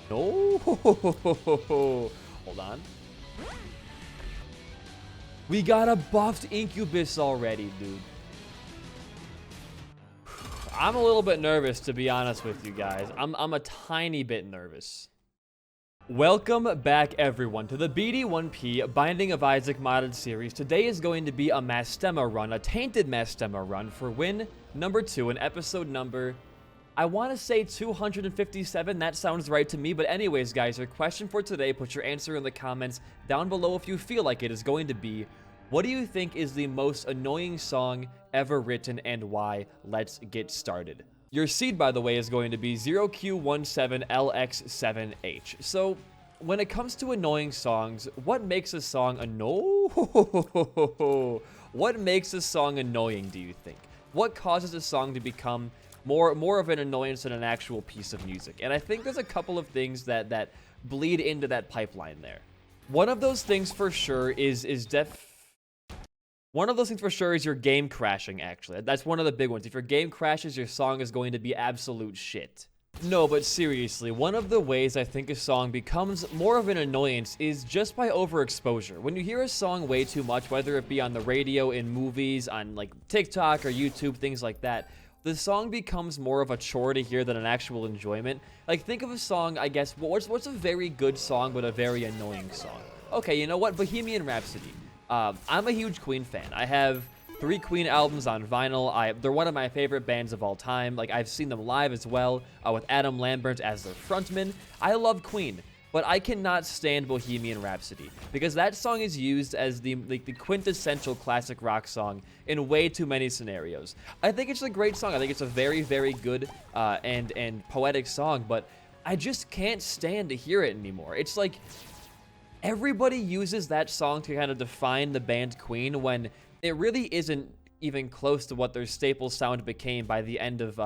No. Hold on. We got a buffed Incubus already, dude. I'm a little bit nervous, to be honest with you guys. I'm a tiny bit nervous. Welcome back, everyone, to the BD1P Binding of Isaac modded series. Today is going to be a Mastema run, a tainted Mastema run for win number 2 and episode number, I want to say 257. That sounds right to me. But anyways, guys, your question for today, put your answer in the comments down below if you feel like it, is going to be, what do you think is the most annoying song ever written and why? Let's get started. Your seed, by the way, is going to be 0Q17LX7H. So, when it comes to annoying songs, what makes a song What makes a song annoying, do you think? What causes a song to become more of an annoyance than an actual piece of music? And I think there's a couple of things that bleed into that pipeline there. One of those things for sure is your game crashing, actually. That's one of the big ones. If your game crashes, your song is going to be absolute shit. No, but seriously, one of the ways I think a song becomes more of an annoyance is just by overexposure. When you hear a song way too much, whether it be on the radio, in movies, on like TikTok or YouTube, things like that, the song becomes more of a chore to hear than an actual enjoyment. Like, think of a song, I guess, what's a very good song but a very annoying song? Okay, you know what? Bohemian Rhapsody. I'm a huge Queen fan. I have 3 Queen albums on vinyl. They're one of my favorite bands of all time. Like, I've seen them live as well, with Adam Lambert as their frontman. I love Queen, but I cannot stand Bohemian Rhapsody because that song is used as the quintessential classic rock song in way too many scenarios. I think it's a great song. I think it's a very, very good and poetic song, but I just can't stand to hear it anymore. It's like everybody uses that song to kind of define the band Queen when it really isn't even close to what their staple sound became by the end of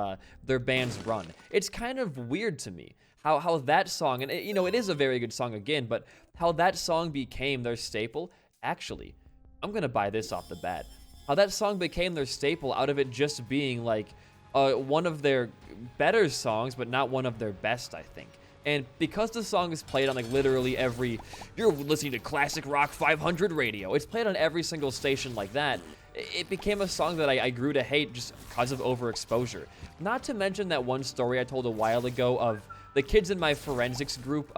their band's run. It's kind of weird to me how that song, and it is a very good song again, but how that song became their staple. Actually, I'm gonna buy this off the bat. How that song became their staple out of it just being like one of their better songs, but not one of their best, I think. And because the song is played on like literally you're listening to Classic Rock 500 radio, it's played on every single station like that, it became a song that I grew to hate just because of overexposure. Not to mention that one story I told a while ago of the kids in my forensics group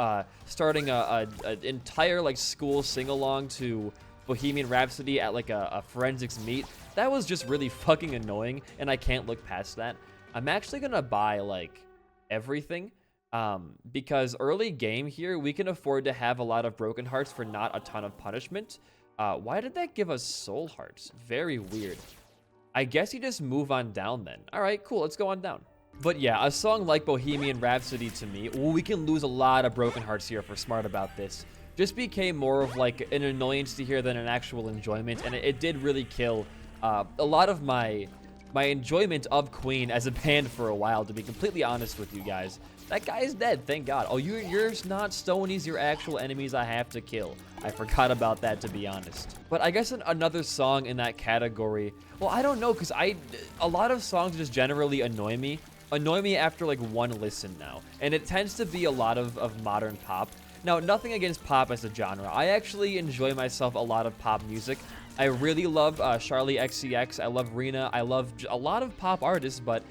starting an entire like school sing-along to Bohemian Rhapsody at like a forensics meet. That was just really fucking annoying, and I can't look past that. I'm actually gonna buy like everything. Because early game here, we can afford to have a lot of broken hearts for not a ton of punishment. Why did that give us soul hearts? Very weird. I guess you just move on down then. All right, cool. Let's go on down. But yeah, a song like Bohemian Rhapsody to me, we can lose a lot of broken hearts here if we're smart about this, just became more of like an annoyance to hear than an actual enjoyment. And it did really kill a lot of my enjoyment of Queen as a band for a while, to be completely honest with you guys. That guy is dead, thank God. Oh, you're not Stonies, you're actual enemies I have to kill. I forgot about that, to be honest. But I guess another song in that category, well, I don't know, because a lot of songs just generally annoy me after like one listen now. And it tends to be a lot of modern pop. Now, nothing against pop as a genre. I actually enjoy myself a lot of pop music. I really love Charlie XCX, I love Rina, I love a lot of pop artists, but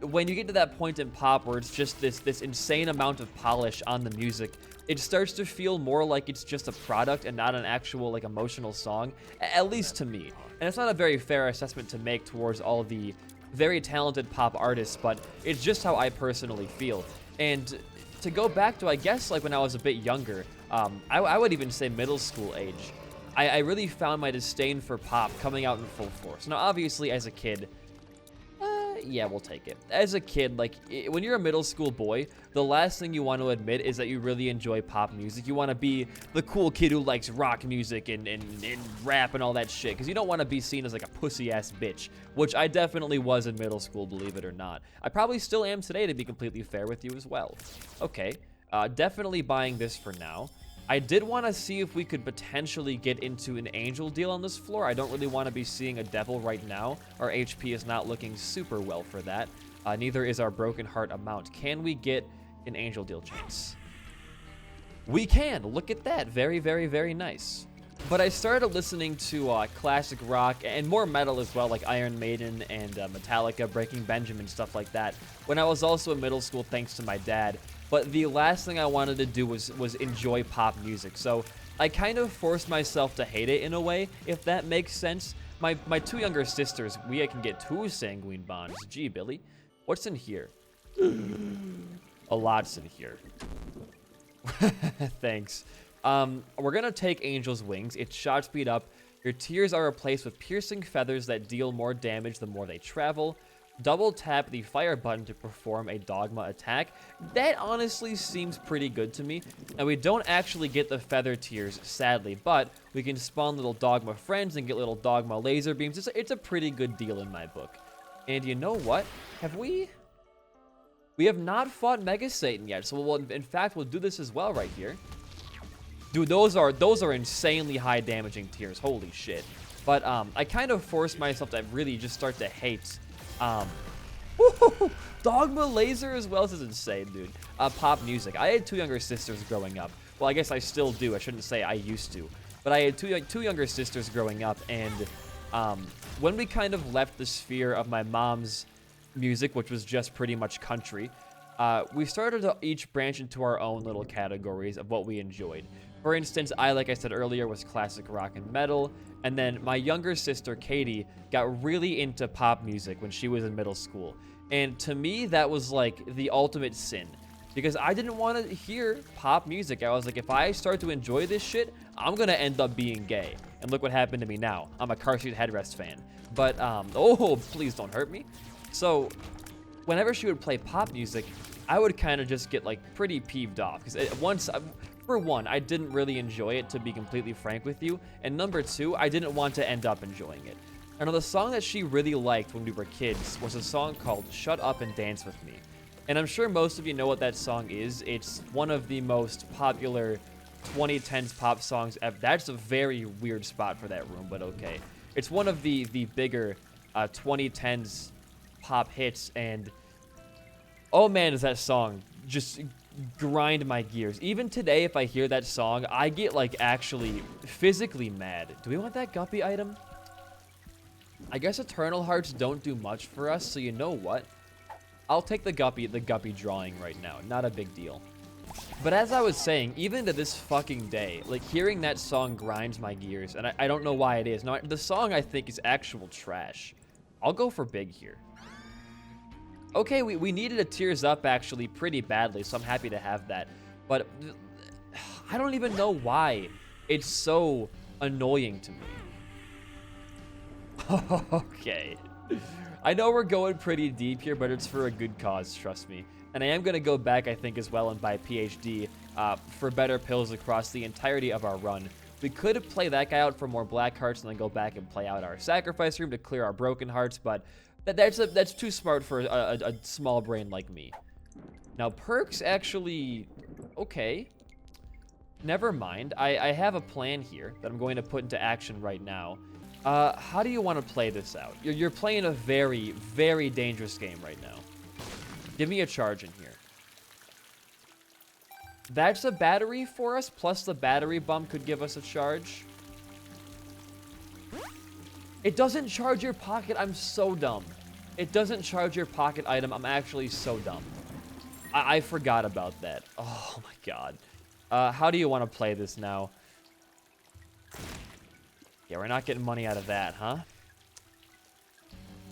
when you get to that point in pop where it's just this insane amount of polish on the music, it starts to feel more like it's just a product and not an actual like emotional song, at least to me. And it's not a very fair assessment to make towards all the very talented pop artists, but it's just how I personally feel. And to go back to, I guess, like when I was a bit younger, I would even say middle school age, I really found my disdain for pop coming out in full force. Now, obviously, as a kid, yeah, we'll take it. As a kid, like, when you're a middle school boy, the last thing you want to admit is that you really enjoy pop music. You want to be the cool kid who likes rock music and rap and all that shit, because you don't want to be seen as like a pussy-ass bitch, which I definitely was in middle school, believe it or not. I probably still am today, to be completely fair with you as well. Okay, definitely buying this for now. I did want to see if we could potentially get into an angel deal on this floor. I don't really want to be seeing a devil right now. Our HP is not looking super well for that. Neither is our broken heart amount. Can we get an angel deal chance? We can. Look at that. Very, very, very nice. But I started listening to classic rock and more metal as well, like Iron Maiden and Metallica, Breaking Benjamin, stuff like that, when I was also in middle school thanks to my dad. But the last thing I wanted to do was enjoy pop music. So I kind of forced myself to hate it in a way, if that makes sense. My two younger sisters, we can get two sanguine bonds. Gee, Billy. What's in here? A lot's in here. Thanks. We're gonna take Angel's Wings. It's shot speed up. Your tears are replaced with piercing feathers that deal more damage the more they travel. Double tap the fire button to perform a Dogma attack. That honestly seems pretty good to me. And we don't actually get the feather tears, sadly, but we can spawn little Dogma friends and get little Dogma laser beams. It's a pretty good deal in my book. And you know what? We have not fought Mega Satan yet, so in fact, we'll do this as well right here. Dude, those are insanely high damaging tears. Holy shit. But I kind of forced myself to really just start to hate Dogma laser as well. This is insane, dude. Pop music. I had two younger sisters growing up. Well, I guess I still do. I shouldn't say I used to. But I had two younger sisters growing up, and when we kind of left the sphere of my mom's music, which was just pretty much country, we started to each branch into our own little categories of what we enjoyed. For instance, like I said earlier, was classic rock and metal, and then my younger sister, Katie, got really into pop music when she was in middle school. And to me, that was like the ultimate sin, because I didn't want to hear pop music. I was like, if I start to enjoy this shit, I'm gonna end up being gay. And look what happened to me now. I'm a car seat headrest fan. But, oh, please don't hurt me. So, whenever she would play pop music, I would kind of just get like pretty peeved off, because for one, I didn't really enjoy it, to be completely frank with you, and number two, I didn't want to end up enjoying it. And the song that she really liked when we were kids was a song called Shut Up and Dance With Me. And I'm sure most of you know what that song is. It's one of the most popular 2010s pop songs ever. That's a very weird spot for that room, but okay. It's one of the bigger 2010s pop hits, and oh man, does that song just grind my gears. Even today, if I hear that song, I get like actually physically mad. Do we want that guppy item? I guess Eternal Hearts don't do much for us, so you know what? I'll take the guppy drawing right now. Not a big deal. But as I was saying, even to this fucking day, like hearing that song grinds my gears, and I don't know why it is. Now, the song I think is actual trash. I'll go for big here. Okay, we needed a tears up actually pretty badly, so I'm happy to have that. But I don't even know why it's so annoying to me. Okay. I know we're going pretty deep here, but it's for a good cause, trust me. And I am going to go back, I think, as well and buy PhD for better pills across the entirety of our run. We could play that guy out for more black hearts and then go back and play out our sacrifice room to clear our broken hearts, but that's too smart for a small brain like me. Now, perks actually... Okay. Never mind. I have a plan here that I'm going to put into action right now. How do you want to play this out? You're playing a very, very dangerous game right now. Give me a charge in here. That's a battery for us, plus the battery bump could give us a charge. It doesn't charge your pocket. I'm so dumb. It doesn't charge your pocket item. I'm actually so dumb. I forgot about that. Oh my god. How do you want to play this now? Yeah, we're not getting money out of that, huh?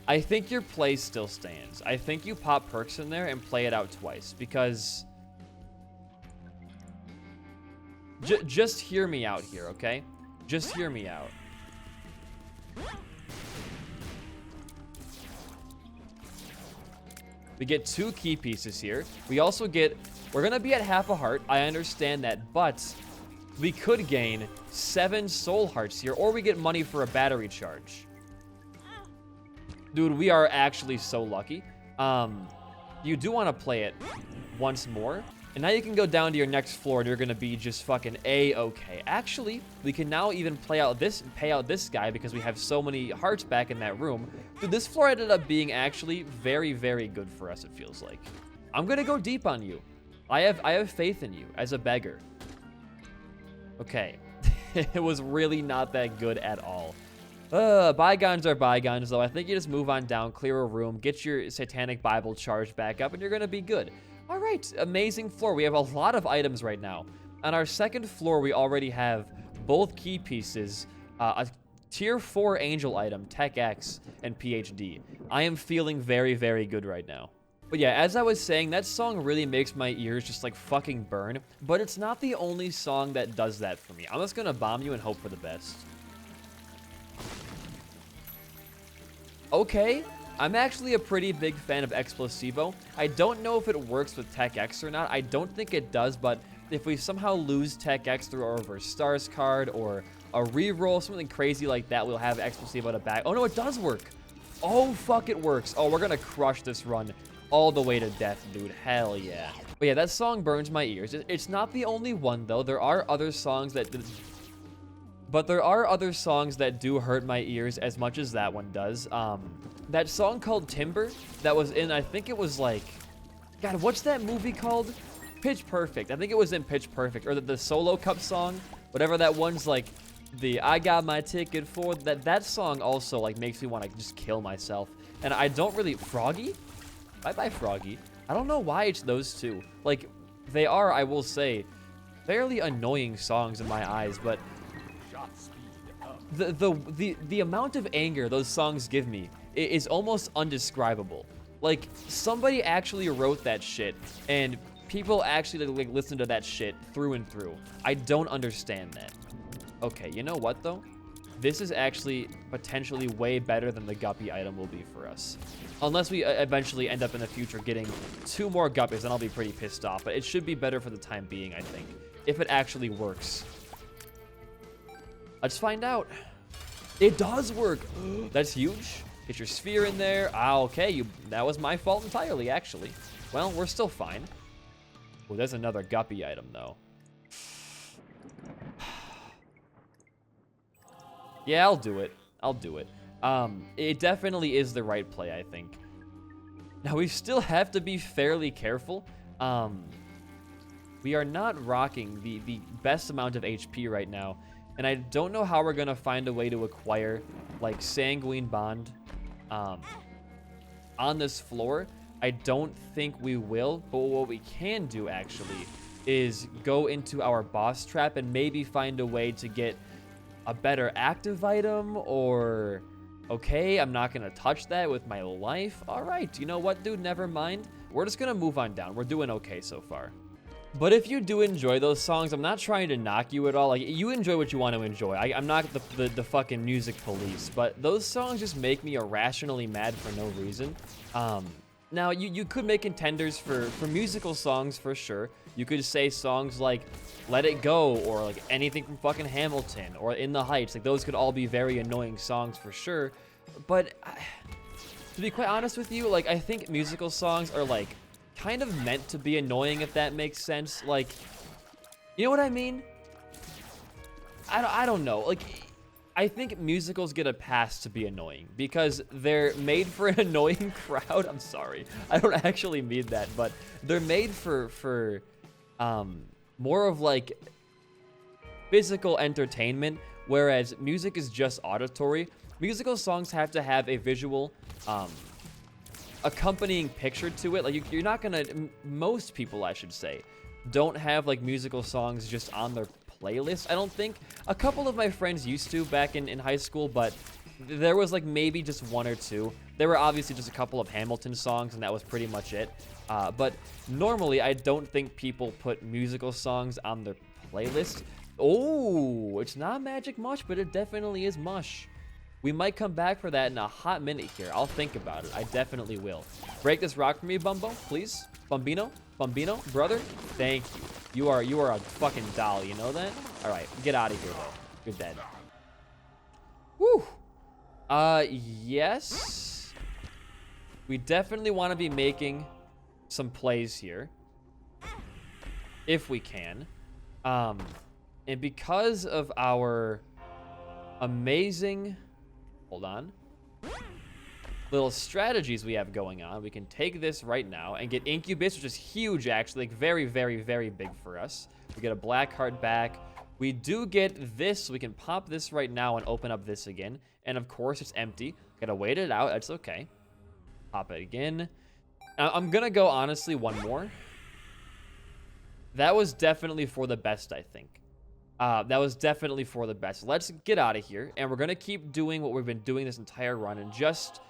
I think your play still stands. I think you pop perks in there and play it out twice, because... Just hear me out here, okay? Just hear me out. We get 2 key pieces here. We also get... We're going to be at half a heart. I understand that, but we could gain 7 soul hearts here, or we get money for a battery charge. Dude, we are actually so lucky. You do want to play it once more. And now you can go down to your next floor and you're going to be just fucking A-okay. Actually, we can now even pay out this guy because we have so many hearts back in that room. Dude, this floor ended up being actually very, very good for us, it feels like. I'm going to go deep on you. I have faith in you as a beggar. Okay. It was really not that good at all. Bygones are bygones, though. I think you just move on down, clear a room, get your satanic Bible charged back up, and you're going to be good. All right, amazing floor. We have a lot of items right now. On our second floor, we already have both key pieces, a tier 4 angel item, Tech X, and PhD. I am feeling very, very good right now. But yeah, as I was saying, that song really makes my ears just like fucking burn. But it's not the only song that does that for me. I'm just gonna bomb you and hope for the best. Okay, I'm actually a pretty big fan of Explosivo. I don't know if it works with Tech X or not. I don't think it does, but if we somehow lose Tech X through our Reverse Stars card or a reroll, something crazy like that, we'll have Explosivo to back. Oh no, it does work. Oh, fuck, it works. Oh, we're gonna crush this run all the way to death, dude. Hell yeah. But yeah, that song burns my ears. It's not the only one, though. There are other songs that... But there are other songs that do hurt my ears as much as that one does. That song called Timber that was in, I think it was like... God, what's that movie called? Pitch Perfect. I think it was in Pitch Perfect. Or the Solo Cup song. Whatever that one's like... The I got my ticket for... That song also like makes me want to just kill myself. And I don't really... Froggy? Bye-bye, Froggy. I don't know why it's those two. Like, they are, I will say, fairly annoying songs in my eyes, but the amount of anger those songs give me is almost undescribable. Like, somebody actually wrote that shit, and people actually like listen to that shit through and through. I don't understand that. Okay, you know what, though? This is actually potentially way better than the Guppy item will be for us. Unless we eventually end up in the future getting 2 more Guppies, then I'll be pretty pissed off. But it should be better for the time being, I think. If it actually works. Let's find out. It does work. That's huge. Get your sphere in there. Ah, okay. That was my fault entirely, actually. Well, we're still fine. Oh, there's another Guppy item, though. Yeah, I'll do it. I'll do it. It definitely is the right play, I think. Now, we still have to be fairly careful. We are not rocking the best amount of HP right now, and I don't know how we're going to find a way to acquire, like, Sanguine Bond on this floor. I don't think we will, but what we can do, actually, is go into our boss trap and maybe find a way to get a better active item, or... Okay, I'm not going to touch that with my life. All right, you know what, dude? Never mind. We're just going to move on down. We're doing okay so far. But if you do enjoy those songs, I'm not trying to knock you at all. Like, you enjoy what you want to enjoy. I'm not the fucking music police, but those songs just make me irrationally mad for no reason. Now, you could make contenders for musical songs for sure. You could say songs like Let It Go, or like anything from fucking Hamilton, or In the Heights. Like, those could all be very annoying songs for sure. But to be quite honest with you, like, I think musical songs are like kind of meant to be annoying, if that makes sense. Like, you know what I mean? I don't know. Like, I think musicals get a pass to be annoying because they're made for an annoying crowd. I'm sorry. I don't actually mean that, but they're made for more of like physical entertainment, whereas music is just auditory. Musical songs have to have a visual accompanying picture to it. Like, you're not gonna, most people, I should say, don't have like musical songs just on their playlist. I don't think. A couple of my friends used to back in high school, but there was like maybe just 1 or 2. There were obviously just a couple of Hamilton songs, and that was pretty much it. But normally, I don't think people put musical songs on their playlist. Oh, it's not magic mush, but it definitely is mush. We might come back for that in a hot minute here. I'll think about it. I definitely will. Break this rock for me, Bumbo, please. Bambino, brother. Thank you. You are a fucking doll. You know that? All right, get out of here, though. You're dead. Woo. Yes. We definitely want to be making some plays here, if we can. And because of our amazing... Hold on. Little strategies we have going on. We can take this right now and get Incubus, which is huge, actually. Like, very, very, very big for us. We get a black card back. We do get this. So we can pop this right now and open up this again. And of course, it's empty. Gotta wait it out. That's okay. Pop it again. I'm gonna go, honestly, one more. That was definitely for the best, I think. That was definitely for the best. Let's get out of here. And we're gonna keep doing what we've been doing this entire run. And just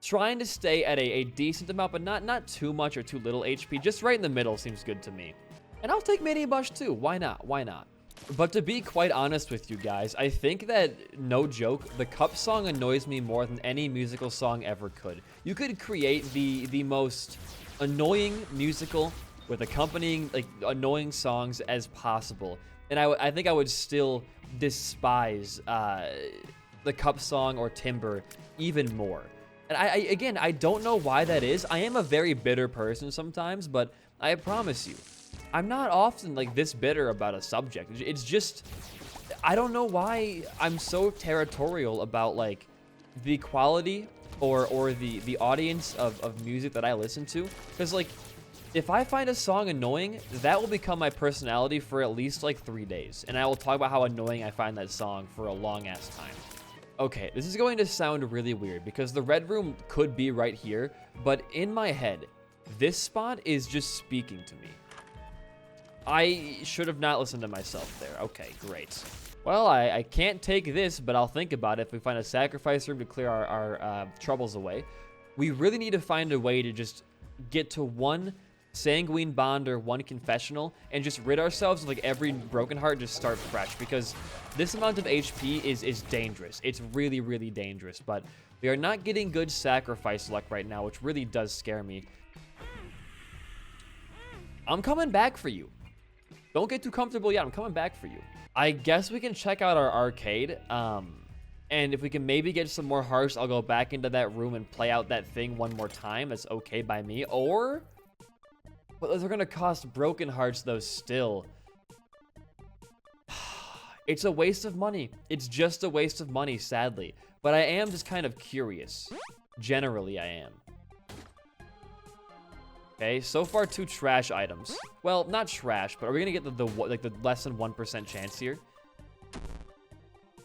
trying to stay at a decent amount, but not too much or too little HP. Just right in the middle seems good to me. And I'll take Mini Bush too. Why not? Why not? But to be quite honest with you guys, I think that, no joke, the Cup song annoys me more than any musical song ever could. You could create the most annoying musical with accompanying, like, annoying songs as possible. And I think I would still despise the Cup song or Timber even more. And again, I don't know why that is. I am a very bitter person sometimes, but I promise you, I'm not often like this bitter about a subject. It's just, I don't know why I'm so territorial about like the quality or the audience of music that I listen to. Because like, if I find a song annoying, that will become my personality for at least like 3 days. And I will talk about how annoying I find that song for a long ass time. Okay, this is going to sound really weird because the red room could be right here, but in my head, this spot is just speaking to me. I should have not listened to myself there. Okay, great. Well, I can't take this, but I'll think about it if we find a sacrifice room to clear our troubles away. We really need to find a way to just get to one sanguine bond or one confessional and just rid ourselves of like every broken heart, just start fresh, because this amount of HP is dangerous. It's really, really dangerous, but we are not getting good sacrifice luck right now, which really does scare me. I'm coming back for you. Don't get too comfortable yet. I'm coming back for you. I guess we can check out our arcade. And if we can maybe get some more hearts, I'll go back into that room and play out that thing one more time. That's okay by me. Or, but those are going to cost broken hearts, though, still. It's a waste of money. It's just a waste of money, sadly. But I am just kind of curious. Generally, I am. Okay, so far 2 trash items. Well, not trash, but are we gonna get the less than 1% chance here?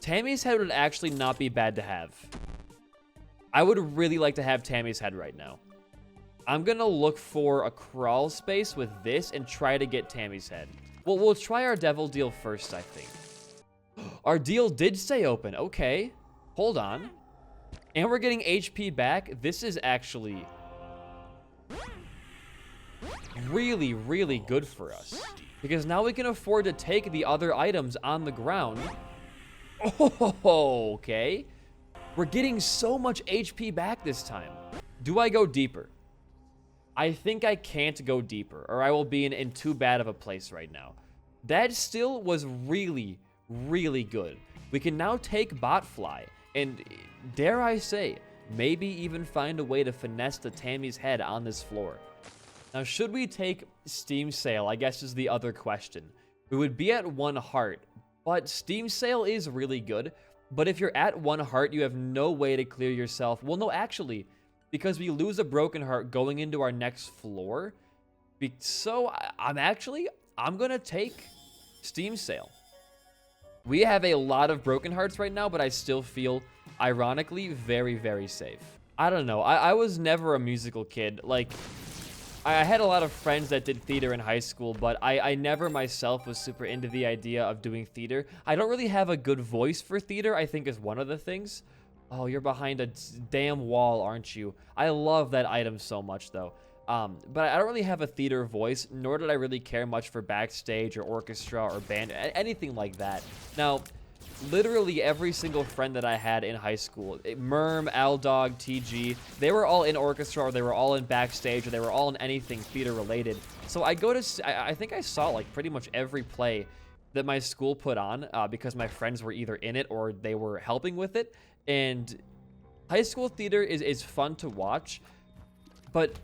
Tammy's head would actually not be bad to have. I would really like to have Tammy's head right now. I'm gonna look for a crawl space with this and try to get Tammy's head. Well, we'll try our devil deal first, I think. Our deal did stay open. Okay, hold on. And we're getting HP back. This is actually really, really good for us, because now we can afford to take the other items on the ground. Oh, okay. We're getting so much HP back this time. Do I go deeper? I think I can't go deeper, or I will be in too bad of a place right now. That still was really, really good. We can now take Botfly, and dare I say, maybe even find a way to finesse the Tammy's head on this floor. Now, should we take Steam Sale, I guess is the other question. We would be at 1 heart, but Steam Sale is really good. But if you're at 1 heart, you have no way to clear yourself. Well, no, actually, because we lose a broken heart going into our next floor. So I'm going to take Steam Sale. We have a lot of broken hearts right now, but I still feel, ironically, very, very safe. I don't know. I was never a musical kid. Like, I had a lot of friends that did theater in high school, but I never myself was super into the idea of doing theater. I don't really have a good voice for theater, I think, is one of the things. Oh, you're behind a damn wall, aren't you? I love that item so much, though. But I don't really have a theater voice, nor did I really care much for backstage or orchestra or band, anything like that. Now, literally every single friend that I had in high school, Merm, Aldog, TG, they were all in orchestra, or they were all in backstage, or they were all in anything theater related. So I think I saw like pretty much every play that my school put on, because my friends were either in it or they were helping with it. And high school theater is fun to watch, but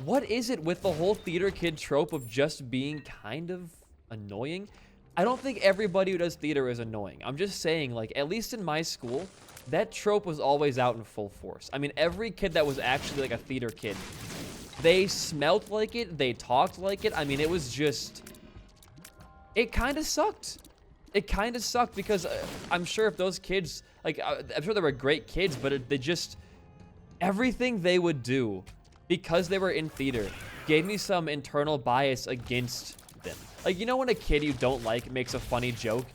what is it with the whole theater kid trope of just being kind of annoying? I don't think everybody who does theater is annoying. I'm just saying, like, at least in my school, that trope was always out in full force. I mean, every kid that was actually, like, a theater kid, they smelt like it, they talked like it. I mean, it was just It kind of sucked. It kind of sucked because I'm sure if those kids, like, I'm sure they were great kids, but they just, everything they would do because they were in theater gave me some internal bias against them. Like, you know when a kid you don't like makes a funny joke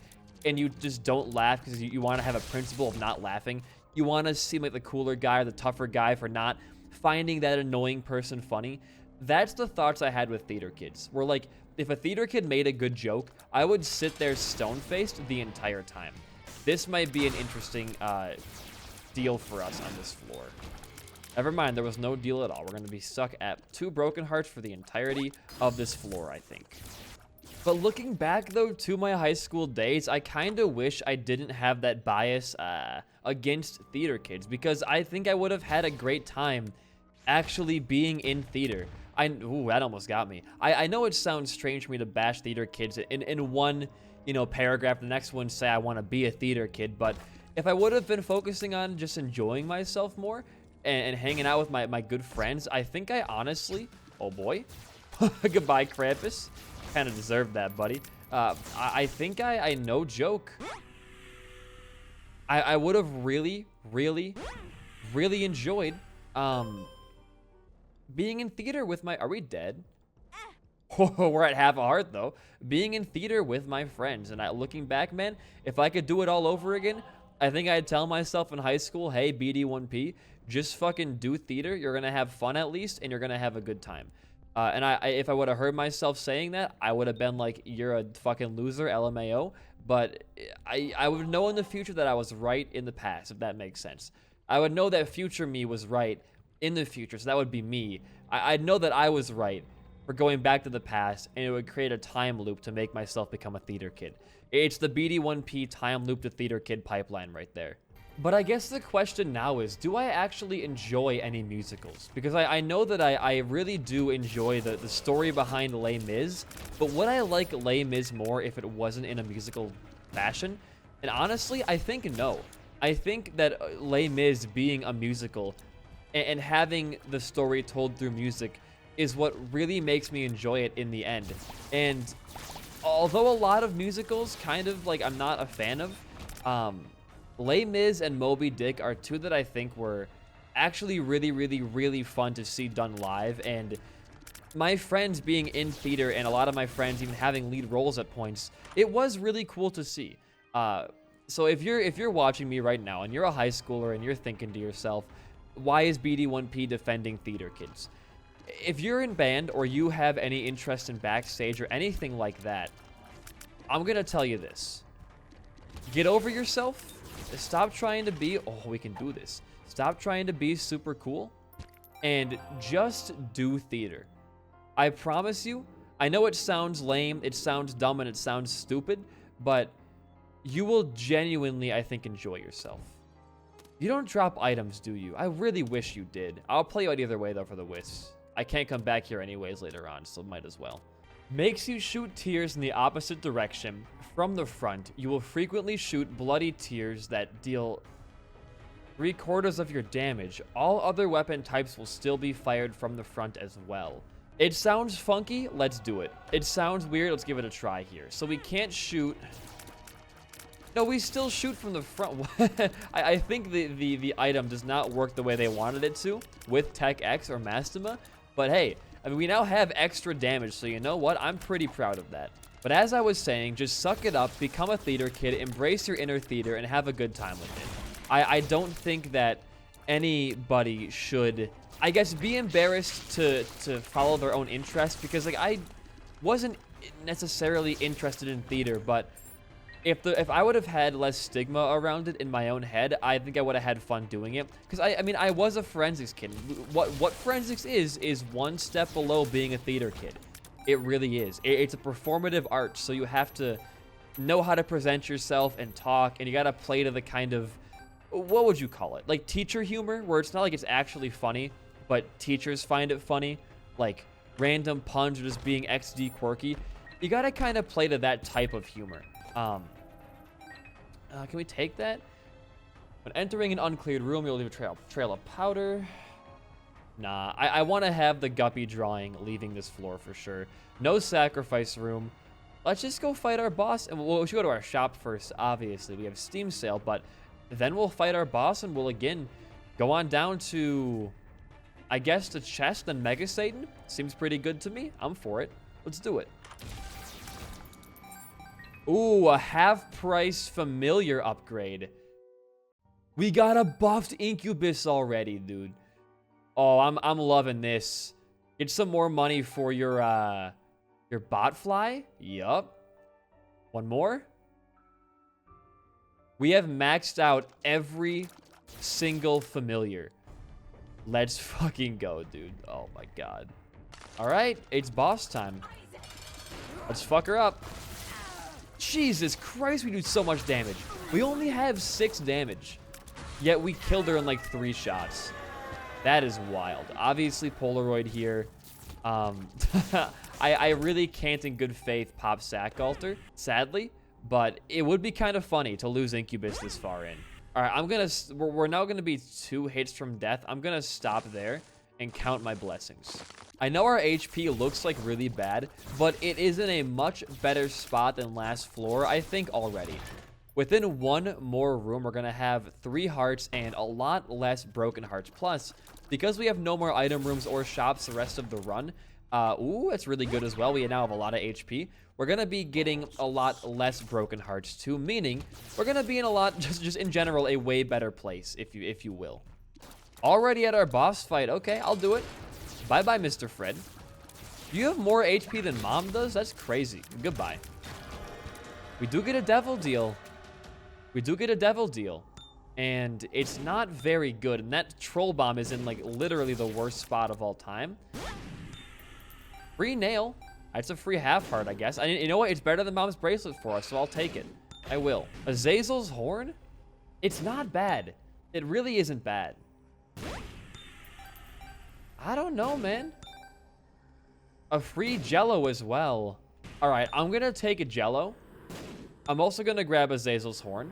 and you just don't laugh because you want to have a principle of not laughing? You want to seem like the cooler guy or the tougher guy for not finding that annoying person funny? That's the thoughts I had with theater kids. Where, like, if a theater kid made a good joke, I would sit there stone-faced the entire time. This might be an interesting deal for us on this floor. Never mind, there was no deal at all. We're going to be stuck at 2 broken hearts for the entirety of this floor, I think. But looking back, though, to my high school days, I kind of wish I didn't have that bias against theater kids, because I think I would have had a great time actually being in theater. Ooh, that almost got me. I know it sounds strange for me to bash theater kids in one, paragraph. The next one say I want to be a theater kid, but if I would have been focusing on just enjoying myself more and hanging out with my good friends, I think I honestly, oh boy, goodbye Krampus, kind of deserved that, buddy. I think I no joke, I would have really enjoyed being in theater with my, are we dead? We're at half a heart though. Being in theater with my friends, and looking back, man, if I could do it all over again, I think I'd tell myself in high school, hey, BD1P, just fucking do theater. You're gonna have fun at least, and you're gonna have a good time. And if I would have heard myself saying that, I would have been like, you're a fucking loser, LMAO. But I would know in the future that I was right in the past, if that makes sense. I would know that future me was right in the future, so that would be me. I'd know that I was right for going back to the past, and it would create a time loop to make myself become a theater kid. It's the BD1P time loop to theater kid pipeline right there. But I guess the question now is, do I actually enjoy any musicals? Because I know that I really do enjoy the story behind Les Mis, but would I like Les Mis more if it wasn't in a musical fashion? And honestly, I think no. I think that Les Mis being a musical and having the story told through music is what really makes me enjoy it in the end. And although a lot of musicals kind of like I'm not a fan of, Les Mis and Moby Dick are 2 that I think were actually really fun to see done live. And my friends being in theater and a lot of my friends even having lead roles at points, it was really cool to see. So if you're watching me right now and you're a high schooler and you're thinking to yourself, why is BD1P defending theater kids? If you're in band or you have any interest in backstage or anything like that, I'm gonna tell you this. Get over yourself. Stop trying to be, oh, we can do this. Stop trying to be super cool and just do theater. I promise you, I know it sounds lame, it sounds dumb, and it sounds stupid, but you will genuinely, I think, enjoy yourself. You don't drop items, do you? I really wish you did. I'll play you out either way, though, for the wisps. I can't come back here anyways later on, so might as well. Makes you shoot tears in the opposite direction. From the front, you will frequently shoot bloody tears that deal 3/4 of your damage. All other weapon types will still be fired from the front as well. It sounds funky, let's do it. It sounds weird, let's give it a try here. So we can't shoot... No, we still shoot from the front. I think the item does not work the way they wanted it to with Tech X or Mastema. But hey, I mean, we now have extra damage, so you know what? I'm pretty proud of that. But as I was saying, just suck it up, become a theater kid, embrace your inner theater, and have a good time with it. I don't think that anybody should, I guess, be embarrassed to follow their own interests, because like I wasn't necessarily interested in theater, but if I would have had less stigma around it in my own head, I think I would have had fun doing it. Because I mean, I was a forensics kid. What forensics is one step below being a theater kid. It really is. It's a performative art, so you have to know how to present yourself and talk, and you gotta play to the kind of, what would you call it? Like teacher humor, where it's not like it's actually funny, but teachers find it funny. Like random puns or just being XD quirky. You gotta kind of play to that type of humor. Can we take that? When entering an uncleared room, you'll leave a trail of powder. Nah, I want to have the guppy drawing leaving this floor for sure. No sacrifice room. let's just go fight our boss. And we should go to our shop first, obviously. We have Steam sale, but then we'll fight our boss and we'll again go on down to, I guess, the chest and Mega Satan. Seems pretty good to me. I'm for it. Let's do it. Ooh, a half-price familiar upgrade. We got a buffed Incubus already, dude. Oh, I'm loving this. Get some more money for your botfly. Yup. One more. We have maxed out every single familiar. Let's fucking go, dude. Oh my god. All right, it's boss time. Let's fuck her up. Jesus Christ, we do so much damage. We only have 6 damage, yet we killed her in like 3 shots. That is wild. Obviously, Polaroid here. I really can't in good faith pop Sack Altar, sadly, but it would be kind of funny to lose Incubus this far in. All right, we're now gonna be 2 hits from death. I'm gonna stop there and count my blessings. I know our HP looks like really bad, but it is in a much better spot than last floor, I think, already. Within 1 more room, we're gonna have 3 hearts and a lot less broken hearts. Plus, because we have no more item rooms or shops the rest of the run, ooh, that's really good as well. We now have a lot of HP. We're gonna be getting a lot less broken hearts too, meaning we're gonna be in a lot, just in general, a way better place, if you will. Already at our boss fight. Okay, I'll do it. Bye-bye, Mr. Fred. You have more HP than Mom does? That's crazy. Goodbye. We do get a devil deal. We do get a devil deal. And it's not very good. And that troll bomb is in, like, literally the worst spot of all time. Free nail. That's a free half heart, I guess. You know what? It's better than Mom's bracelet for us, so I'll take it. I will. Azazel's horn? It's not bad. It really isn't bad. I don't know, man. A free Jello as well. All right, I'm going to take a Jello. I'm also going to grab Azazel's horn.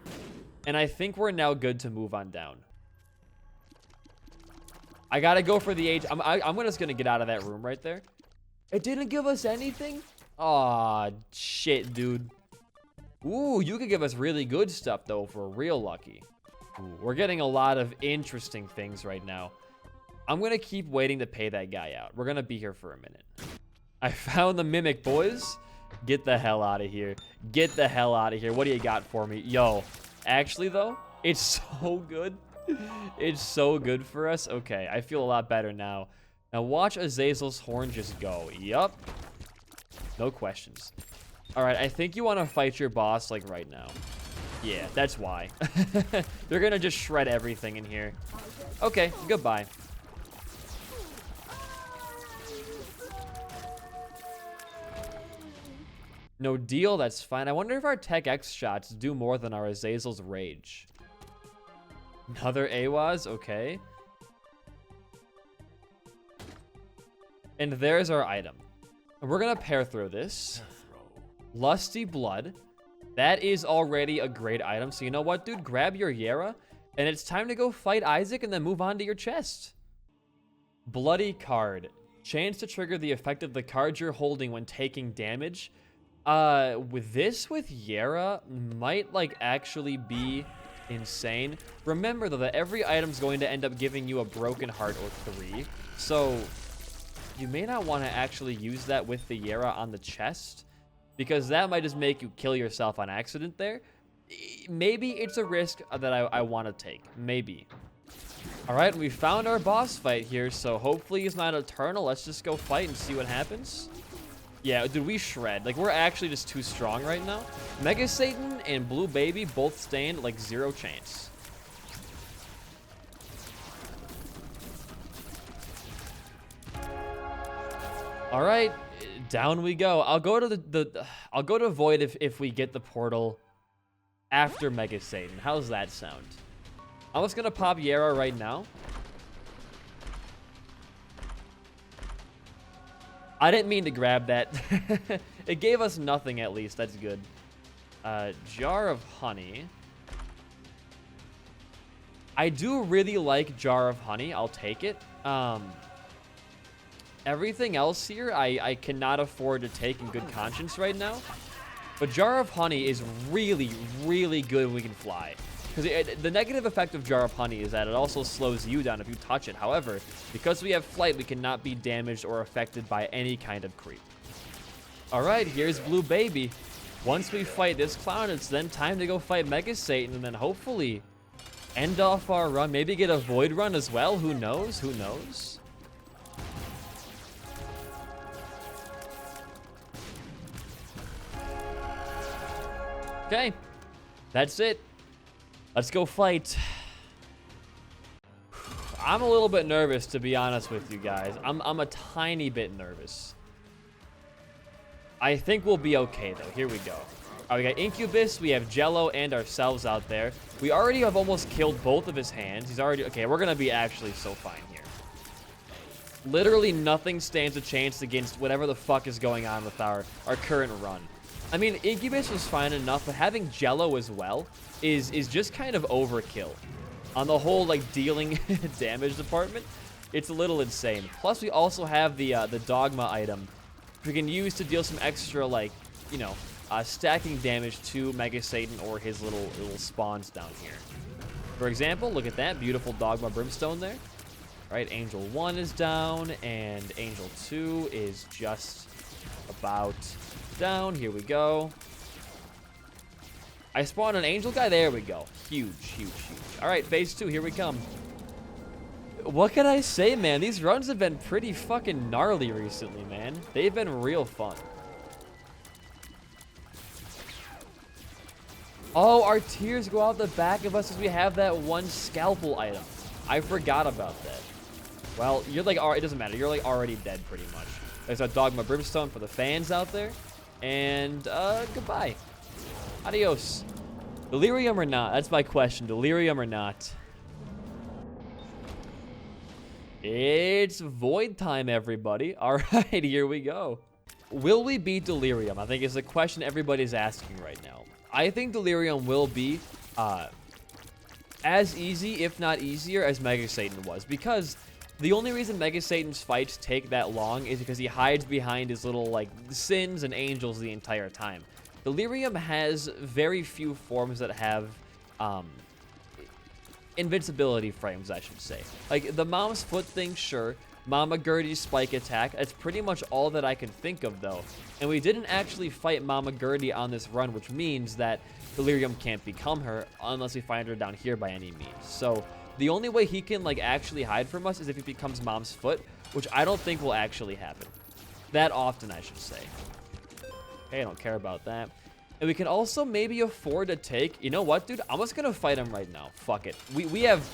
And I think we're now good to move on down. I got to go for the H. I'm just going to get out of that room right there. It didn't give us anything? Aw, shit, dude. Ooh, you could give us really good stuff, though, if we're real lucky. Ooh, we're getting a lot of interesting things right now. I'm going to keep waiting to pay that guy out. We're going to be here for a minute. I found the Mimic, boys. Get the hell out of here. Get the hell out of here. What do you got for me? Yo, actually, though, it's so good. It's so good for us. Okay, I feel a lot better now. Now, watch Azazel's horn just go. Yup. No questions. All right, I think you want to fight your boss, like, right now. Yeah, that's why. They're going to just shred everything in here. Okay, goodbye. No deal, that's fine. I wonder if our Tech X shots do more than our Azazel's Rage. Another AWAS, okay. And there's our item. And we're gonna pair through this. Lusty Blood. That is already a great item. So you know what, dude? Grab your Yera, and it's time to go fight Isaac and then move on to your chest. Bloody Card. Chance to trigger the effect of the card you're holding when taking damage. With Yera might, like, actually be insane. Remember, though, that every item's going to end up giving you a broken heart or 3. So you may not want to actually use that with the Yera on the chest, because that might just make you kill yourself on accident there. Maybe it's a risk that I want to take. Maybe. All right, we found our boss fight here, so hopefully he's not eternal. Let's just go fight and see what happens. Yeah, dude, we shred. Like, we're actually just too strong right now. Mega Satan and Blue Baby both stand, like, 0 chance. All right, down we go. I'll go to I'll go to Void if we get the portal after Mega Satan. How's that sound? I'm just gonna pop Yera right now. I didn't mean to grab that. It gave us nothing, at least. That's good. Jar of Honey. I do really like Jar of Honey. I'll take it. Everything else here, I cannot afford to take in good conscience right now. But Jar of Honey is really, really good when we can fly. Because the negative effect of Jar of Honey is that it also slows you down if you touch it. However, because we have flight, we cannot be damaged or affected by any kind of creep. Alright, here's Blue Baby. Once we fight this clown, it's then time to go fight Mega Satan and then hopefully end off our run. Maybe get a Void run as well. Who knows? Who knows? Okay, that's it. Let's go fight. I'm a little bit nervous, to be honest with you guys. I'm a tiny bit nervous. I think we'll be okay, though. Here we go. All right, we got Incubus, we have Jello, and ourselves out there. We already have almost killed both of his hands. He's already... Okay, we're going to be actually so fine here. Literally nothing stands a chance against whatever the fuck is going on with our current run. I mean, Incubus was fine enough, but having Jello as well is just kind of overkill. On the whole, like, dealing damage department, it's a little insane. Plus, we also have the Dogma item, which we can use to deal some extra, like, you know, stacking damage to Mega Satan or his little spawns down here. For example, look at that beautiful Dogma Brimstone there. All right, Angel 1 is down, and Angel 2 is just about down. Here we go. I spawned an Angel guy. There we go. Huge, huge, huge. All right, phase 2. Here we come. What can I say, man? These runs have been pretty fucking gnarly recently, man. They've been real fun. Oh, our tears go out the back of us as we have that one scalpel item. I forgot about that. Well, you're like, it doesn't matter. You're like already dead pretty much. There's a Dogma Brimstone for the fans out there. And, goodbye. Adios. Delirium or not? That's my question. Delirium or not? It's Void time, everybody. All right, here we go. Will we beat Delirium? I think is the question everybody's asking right now. I think Delirium will be as easy, if not easier, as Mega Satan was. Because the only reason Mega Satan's fights take that long is because he hides behind his little, like, sins and angels the entire time. Delirium has very few forms that have invincibility frames, I should say. Like, the Mom's Foot thing, sure. Mama Gertie's spike attack. That's pretty much all that I can think of, though. And we didn't actually fight Mama Gertie on this run, which means that Delirium can't become her unless we find her down here by any means. So the only way he can, like, actually hide from us is if he becomes Mom's Foot, which I don't think will actually happen. That often, I should say. Okay, I don't care about that. And we can also maybe afford to take... You know what, dude? I'm just going to fight him right now. Fuck it. We have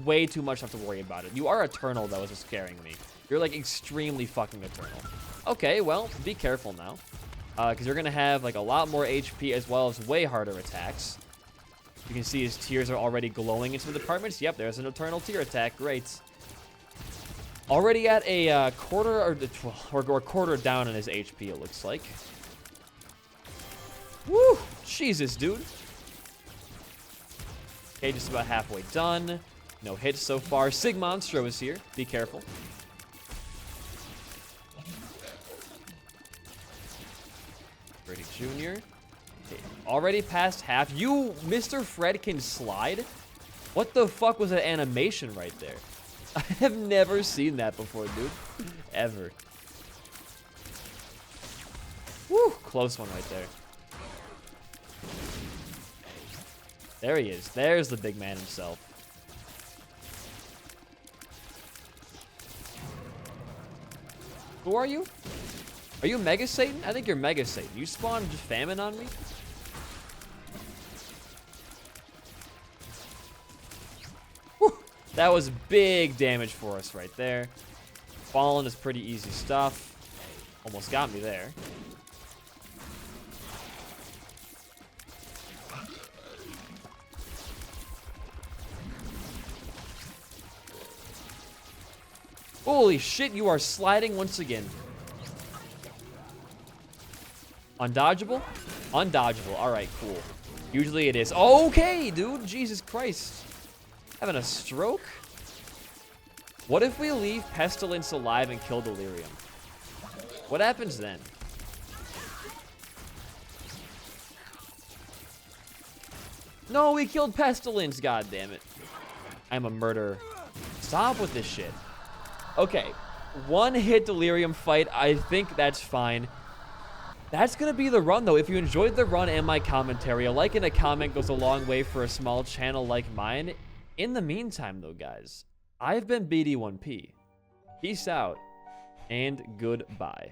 way too much stuff to worry about it. You are Eternal, though, is scaring me. You're, like, extremely fucking Eternal. Okay, well, be careful now. Because you're going to have, like, a lot more HP as well as way harder attacks. You can see his tears are already glowing into the departments. Yep, there's an Eternal tear attack. Great. Already at a quarter or quarter down in his HP, it looks like. Woo! Jesus, dude. Okay, just about halfway done. No hits so far. Sig Monstro is here. Be careful. Freddy Jr. Okay, already past half. You, Mr. Fred, can slide? What the fuck was that animation right there? I have never seen that before, dude. Ever. Woo! Close one right there. There he is. There's the big man himself. Who are you? Are you Mega Satan? I think you're Mega Satan. You spawned just famine on me? Whew. That was big damage for us right there. Fallen is pretty easy stuff. Almost got me there. Holy shit, you are sliding once again. Undodgeable? Undodgeable. All right, cool. Usually it is. Okay, dude. Jesus Christ. Having a stroke? What if we leave Pestilence alive and kill Delirium? What happens then? No, we killed Pestilence, god damn it. I'm a murderer. Stop with this shit. Okay, one hit Delirium fight, I think that's fine. That's gonna be the run though. If you enjoyed the run and my commentary, a like and a comment goes a long way for a small channel like mine. In the meantime though, guys, I've been BD1P. Peace out and goodbye.